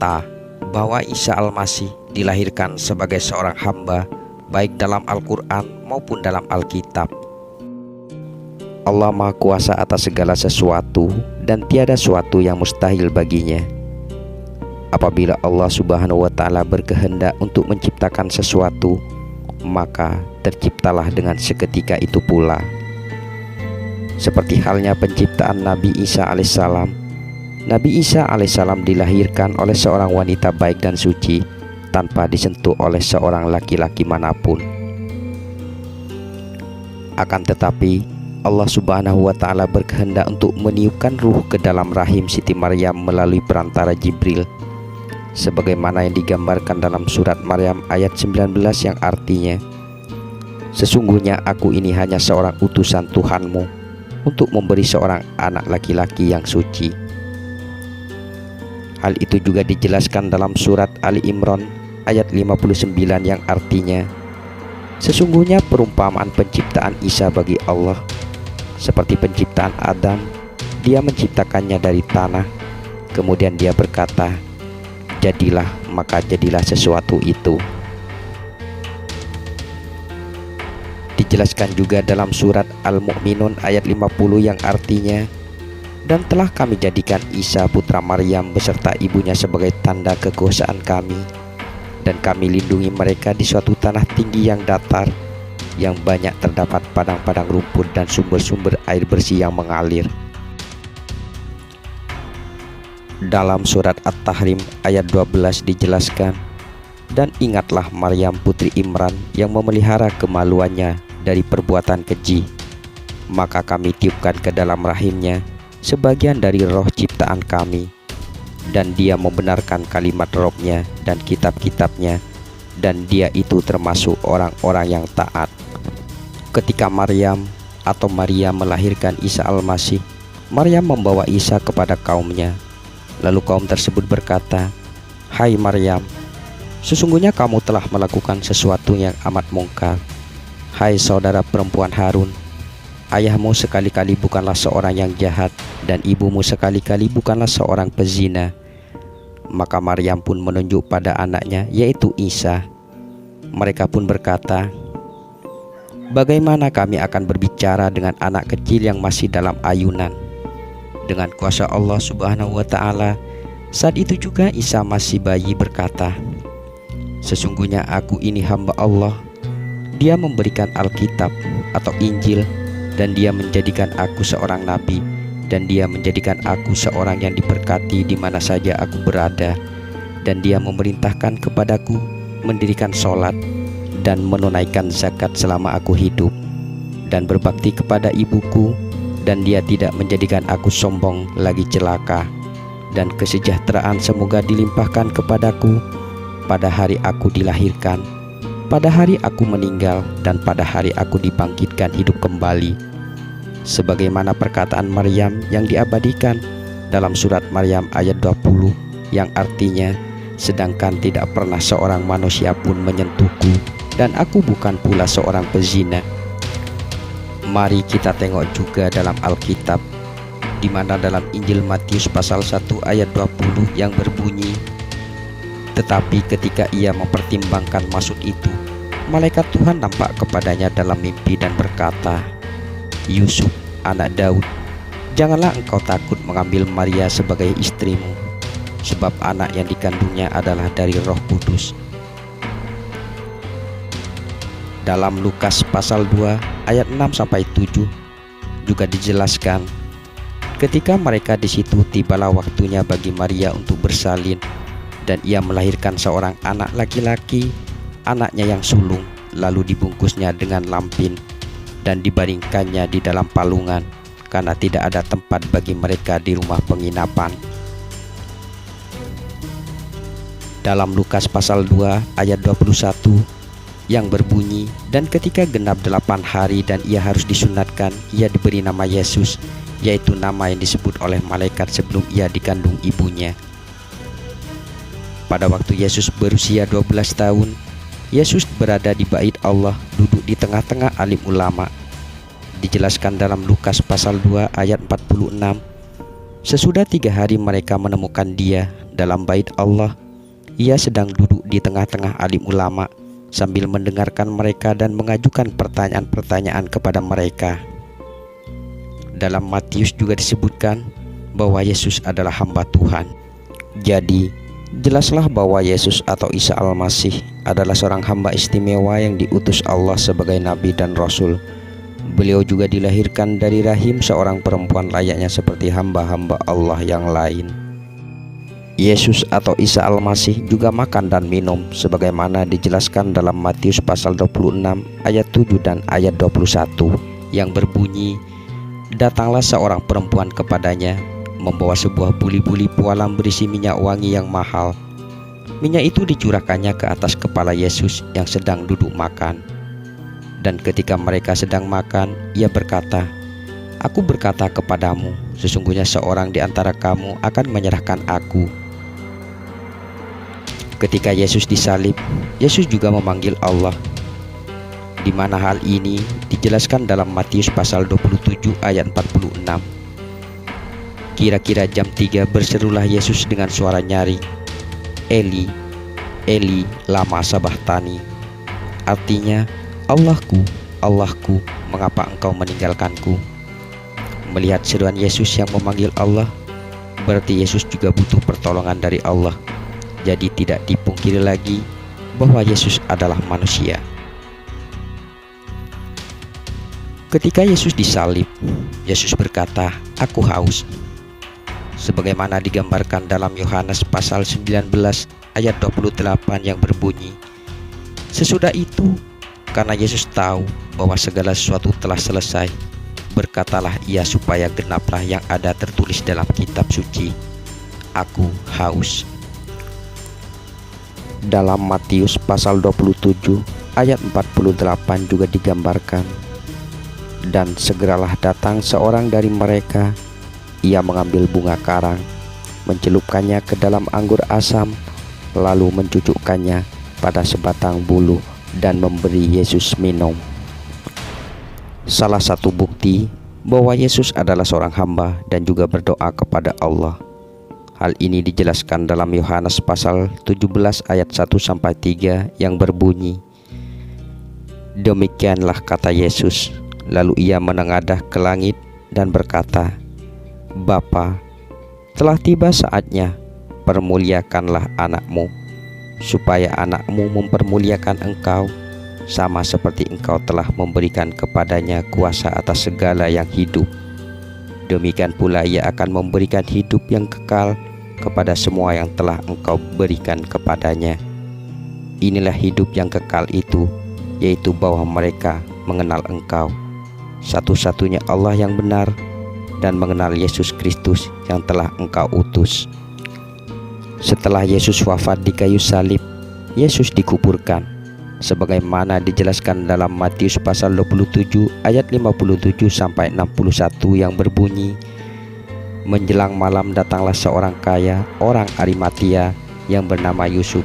nyata bahwa Isa Al-Masih dilahirkan sebagai seorang hamba, baik dalam Al-Quran maupun dalam Alkitab. Allah Maha Kuasa atas segala sesuatu dan tiada suatu yang mustahil baginya. Apabila Allah Subhanahu wa Ta'ala berkehendak untuk menciptakan sesuatu, maka terciptalah dengan seketika itu pula. Seperti halnya penciptaan Nabi Isa alaihissalam. Nabi Isa alaihissalam dilahirkan oleh seorang wanita baik dan suci tanpa disentuh oleh seorang laki-laki manapun. Akan tetapi Allah Subhanahu wa Ta'ala berkehendak untuk meniupkan ruh ke dalam rahim Siti Maryam melalui perantara Jibril, sebagaimana yang digambarkan dalam surat Maryam ayat 19 yang artinya, "Sesungguhnya aku ini hanya seorang utusan Tuhanmu untuk memberi seorang anak laki-laki yang suci." Hal itu juga dijelaskan dalam surat Ali Imran ayat 59 yang artinya, "Sesungguhnya perumpamaan penciptaan Isa bagi Allah seperti penciptaan Adam. Dia menciptakannya dari tanah, kemudian dia berkata, 'Jadilah,' maka jadilah sesuatu itu." Dijelaskan juga dalam surat Al-Mu'minun ayat 50 yang artinya, "Dan telah kami jadikan Isa putra Maryam beserta ibunya sebagai tanda kekuasaan kami, dan kami lindungi mereka di suatu tanah tinggi yang datar, yang banyak terdapat padang-padang rumput dan sumber-sumber air bersih yang mengalir." Dalam surat At-Tahrim ayat 12 dijelaskan, "Dan ingatlah Maryam putri Imran yang memelihara kemaluannya dari perbuatan keji. Maka kami tiupkan ke dalam rahimnya sebagian dari roh ciptaan kami, dan dia membenarkan kalimat Robnya dan kitab-kitabnya, dan dia itu termasuk orang-orang yang taat." Ketika Maryam atau Maria melahirkan Isa Al-Masih, Maryam membawa Isa kepada kaumnya. Lalu kaum tersebut berkata, "Hai Maryam, sesungguhnya kamu telah melakukan sesuatu yang amat mungkar. Hai saudara perempuan Harun, ayahmu sekali-kali bukanlah seorang yang jahat, dan ibumu sekali-kali bukanlah seorang pezina." Maka Maryam pun menunjuk pada anaknya, yaitu Isa. Mereka pun berkata, "Bagaimana kami akan berbicara dengan anak kecil yang masih dalam ayunan?" Dengan kuasa Allah Subhanahu wa Ta'ala, saat itu juga Isa masih bayi berkata, "Sesungguhnya aku ini hamba Allah. Dia memberikan Alkitab atau Injil, dan dia menjadikan aku seorang nabi, dan dia menjadikan aku seorang yang diberkati di mana saja aku berada, dan dia memerintahkan kepadaku mendirikan sholat dan menunaikan zakat selama aku hidup, dan berbakti kepada ibuku, dan dia tidak menjadikan aku sombong lagi celaka, dan kesejahteraan semoga dilimpahkan kepadaku pada hari aku dilahirkan, pada hari aku meninggal, dan pada hari aku dibangkitkan hidup kembali." Sebagaimana perkataan Maryam yang diabadikan dalam surat Maryam ayat 20 yang artinya, "Sedangkan tidak pernah seorang manusia pun menyentuhku, dan aku bukan pula seorang pezina." Mari kita tengok juga dalam Alkitab, di mana dalam Injil Matius pasal 1 ayat 20 yang berbunyi, "Tetapi ketika ia mempertimbangkan maksud itu, malaikat Tuhan nampak kepadanya dalam mimpi dan berkata, 'Yusuf, anak Daud, janganlah engkau takut mengambil Maria sebagai istrimu, sebab anak yang dikandungnya adalah dari Roh Kudus.'" Dalam Lukas pasal 2 ayat 6-7 juga dijelaskan, ketika mereka di situ tibalah waktunya bagi Maria untuk bersalin, dan ia melahirkan seorang anak laki-laki, anaknya yang sulung, lalu dibungkusnya dengan lampin dan dibaringkannya di dalam palungan, karena tidak ada tempat bagi mereka di rumah penginapan. Dalam Lukas pasal 2 ayat 21 yang berbunyi, "Dan ketika genap 8 hari dan ia harus disunatkan, ia diberi nama Yesus, yaitu nama yang disebut oleh malaikat sebelum ia dikandung ibunya." Pada waktu Yesus berusia 12 tahun, Yesus berada di bait Allah, duduk di tengah-tengah alim ulama. Dijelaskan dalam Lukas pasal 2 ayat 46, Sesudah 3 hari mereka menemukan dia dalam bait Allah. Ia sedang duduk di tengah-tengah alim ulama sambil mendengarkan mereka dan mengajukan pertanyaan-pertanyaan kepada mereka. Dalam Matius juga disebutkan bahwa Yesus adalah hamba Tuhan. Jadi, jelaslah bahwa Yesus atau Isa Al-Masih adalah seorang hamba istimewa yang diutus Allah sebagai nabi dan rasul. Beliau juga dilahirkan dari rahim seorang perempuan layaknya seperti hamba-hamba Allah yang lain. Yesus atau Isa Al-Masih juga makan dan minum sebagaimana dijelaskan dalam Matius pasal 26 ayat 7 dan ayat 21 yang berbunyi, "Datanglah seorang perempuan kepadanya membawa sebuah buli-buli pualam berisi minyak wangi yang mahal. Minyak itu dicurahkannya ke atas kepala Yesus yang sedang duduk makan. Dan ketika mereka sedang makan, ia berkata, 'Aku berkata kepadamu, sesungguhnya seorang di antara kamu akan menyerahkan aku.' Ketika Yesus disalib, Yesus juga memanggil Allah, di mana hal ini dijelaskan dalam Matius pasal 27 ayat 46. Kira-kira jam 3 berserulah Yesus dengan suara nyaring, 'Eli, Eli, lama sabachthani?' Artinya, Allahku, Allahku, mengapa engkau meninggalkanku?" Melihat seruan Yesus yang memanggil Allah, berarti Yesus juga butuh pertolongan dari Allah. Jadi tidak dipungkiri lagi bahwa Yesus adalah manusia. Ketika Yesus disalib, Yesus berkata, "Aku haus." Sebagaimana digambarkan dalam Yohanes pasal 19 ayat 28 yang berbunyi, "Sesudah itu, karena Yesus tahu bahwa segala sesuatu telah selesai, berkatalah ia supaya genaplah yang ada tertulis dalam kitab suci, 'Aku haus.'" Dalam Matius pasal 27 ayat 48 juga digambarkan, "Dan segeralah datang seorang dari mereka, ia mengambil bunga karang, mencelupkannya ke dalam anggur asam, lalu mencucukkannya pada sebatang bulu dan memberi Yesus minum." Salah satu bukti bahwa Yesus adalah seorang hamba dan juga berdoa kepada Allah. Hal ini dijelaskan dalam Yohanes pasal 17 ayat 1-3 yang berbunyi, "Demikianlah kata Yesus, lalu ia menengadah ke langit dan berkata, 'Bapa, telah tiba saatnya, permuliakanlah anakmu, supaya anakmu mempermuliakan engkau, sama seperti engkau telah memberikan kepadanya kuasa atas segala yang hidup. Demikian pula ia akan memberikan hidup yang kekal kepada semua yang telah engkau berikan kepadanya. Inilah hidup yang kekal itu, yaitu bahwa mereka mengenal engkau, satu-satunya Allah yang benar, dan mengenal Yesus Kristus yang telah engkau utus." Setelah Yesus wafat di kayu salib, Yesus dikuburkan sebagaimana dijelaskan dalam Matius pasal 27 ayat 57-61 yang berbunyi, "Menjelang malam datanglah seorang kaya, orang Arimatia, yang bernama Yusuf,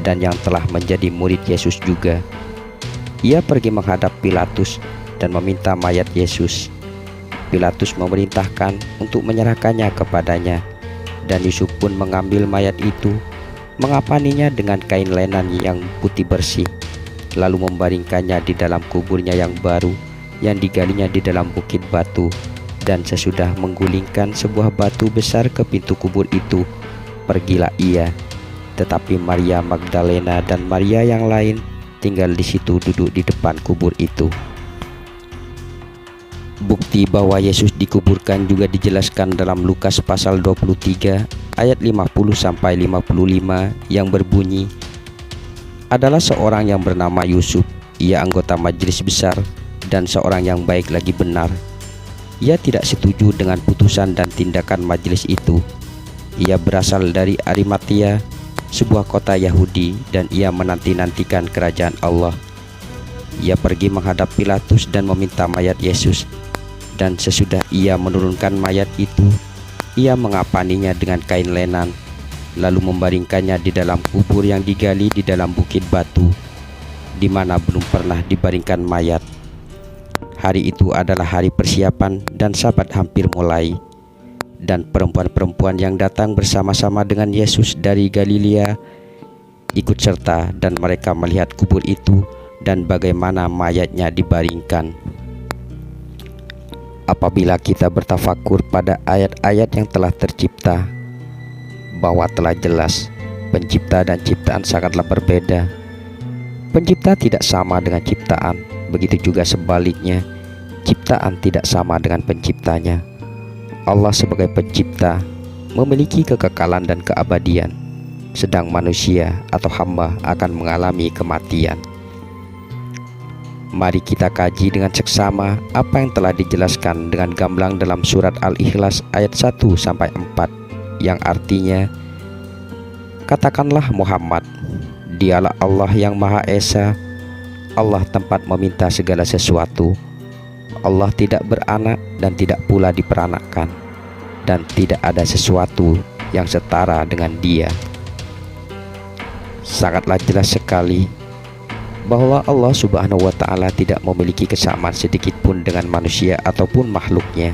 dan yang telah menjadi murid Yesus juga. Ia pergi menghadap Pilatus dan meminta mayat Yesus. Pilatus memerintahkan untuk menyerahkannya kepadanya, dan Yusuf pun mengambil mayat itu, mengapaninya dengan kain lenan yang putih bersih, lalu membaringkannya di dalam kuburnya yang baru yang digalinya di dalam bukit batu. Dan sesudah menggulingkan sebuah batu besar ke pintu kubur itu, pergilah ia. Tetapi Maria Magdalena dan Maria yang lain tinggal di situ duduk di depan kubur itu." Bukti bahwa Yesus dikuburkan juga dijelaskan dalam Lukas pasal 23 ayat 50-55 yang berbunyi, "Adalah seorang yang bernama Yusuf, ia anggota majelis besar dan seorang yang baik lagi benar. Ia tidak setuju dengan putusan dan tindakan majelis itu. Ia berasal dari Arimatia, sebuah kota Yahudi, dan ia menanti-nantikan kerajaan Allah. Ia pergi menghadap Pilatus dan meminta mayat Yesus. Dan sesudah ia menurunkan mayat itu, ia mengapaninya dengan kain lenan, lalu membaringkannya di dalam kubur yang digali di dalam bukit batu, di mana belum pernah dibaringkan mayat. Hari itu adalah hari persiapan dan Sabat hampir mulai. dan perempuan-perempuan yang datang bersama-sama dengan Yesus dari Galilea ikut serta, dan mereka melihat kubur itu dan bagaimana mayatnya dibaringkan. Apabila kita bertafakur pada ayat-ayat yang telah tercipta, bahwa telah jelas pencipta dan ciptaan sangatlah berbeda. Pencipta tidak sama dengan ciptaan, begitu juga sebaliknya, ciptaan tidak sama dengan penciptanya. Allah sebagai pencipta memiliki kekekalan dan keabadian, sedang manusia atau hamba akan mengalami kematian. Mari kita kaji dengan seksama apa yang telah dijelaskan dengan gamblang dalam surat Al-Ikhlas ayat 1-4, yang artinya, katakanlah Muhammad, dialah Allah yang Maha Esa, Allah tempat meminta segala sesuatu. Allah tidak beranak dan tidak pula diperanakkan, dan tidak ada sesuatu yang setara dengan Dia. Sangatlah jelas sekali bahwa Allah Subhanahu wa Ta'ala tidak memiliki kesamaan sedikit pun dengan manusia ataupun makhluknya.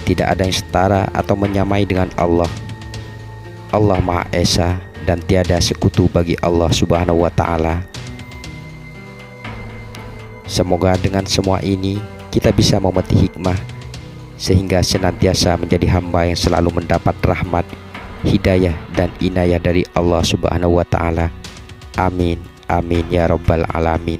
Tidak ada yang setara atau menyamai dengan Allah. Allah Maha Esa dan tiada sekutu bagi Allah Subhanahu wa Ta'ala. Semoga dengan semua ini kita bisa memetik hikmah, sehingga senantiasa menjadi hamba yang selalu mendapat rahmat, hidayah dan inayah dari Allah Subhanahu wa Ta'ala. Amin, amin ya rabbal alamin.